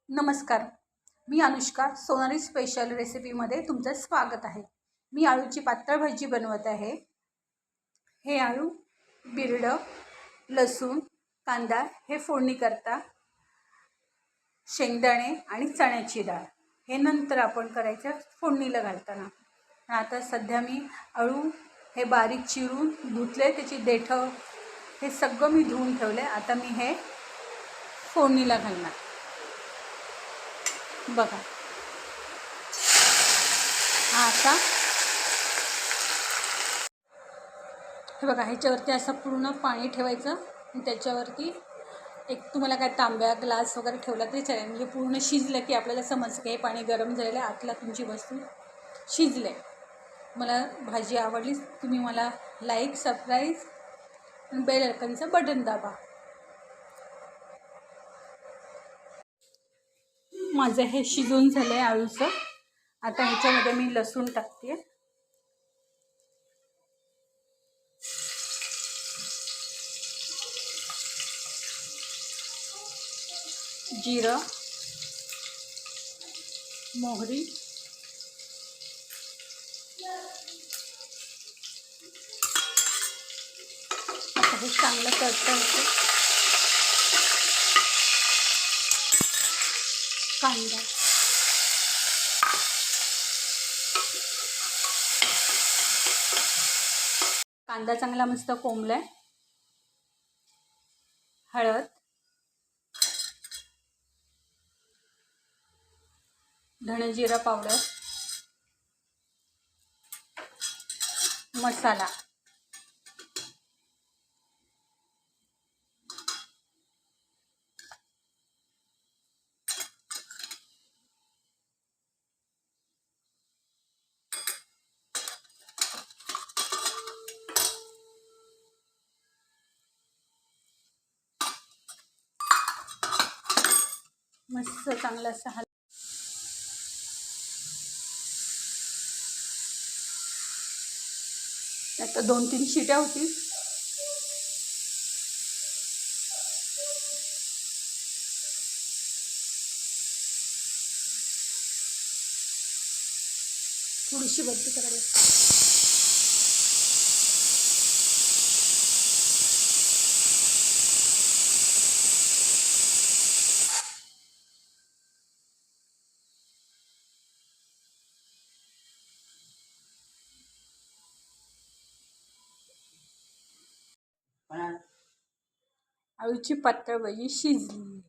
नमस्कार. मी अनुष्का. सोनाली स्पेशल रेसिपीमध्ये तुमचं स्वागत आहे. मी आळूची पातळ भाजी बनवत आहे. हे आळू, बिरडं, लसूण, कांदा हे फोडणी करता, शेंगदाणे आणि चण्याची डाळ हे नंतर आपण करायचं फोडणीला घालताना. आता सध्या मी आळू हे बारीक चिरून धुतले, त्याची देठं हे सगळं मी धुवून ठेवले. आता मी हे फोडणीला घालणार. बघा, आता हे बघा, ह्याच्यावरती असं पूर्ण पाणी ठेवायचं आणि त्याच्यावरती एक तुम्हाला काय तांब्या ग्लास वगैरे ठेवला तरी चालेल. म्हणजे पूर्ण शिजलं की आपल्याला समजतं की हे पाणी गरम झालेलं आहे, आतला तुमची वस्तू शिजले. मला भाजी आवडली, तुम्ही मला लाईक, सबस्क्राईब आणि बेल आयकॉनचं बटन दाबा. माझं हे शिजून झालं आहे आळूचं. आता ह्याच्यामध्ये मी लसूण टाकते, जिरं, मोहरी, आता हे चांगलं तडतडतं. कांदा, कांदा चांगला मस्त कोंबलाय. हळद, धणे जिरा पावडर, मसाला, मस्त चांगलं असं आता 2-3 शिट्या होतील. थोडीशी बदली करायला. आळूची पातळ भाजी शिजली.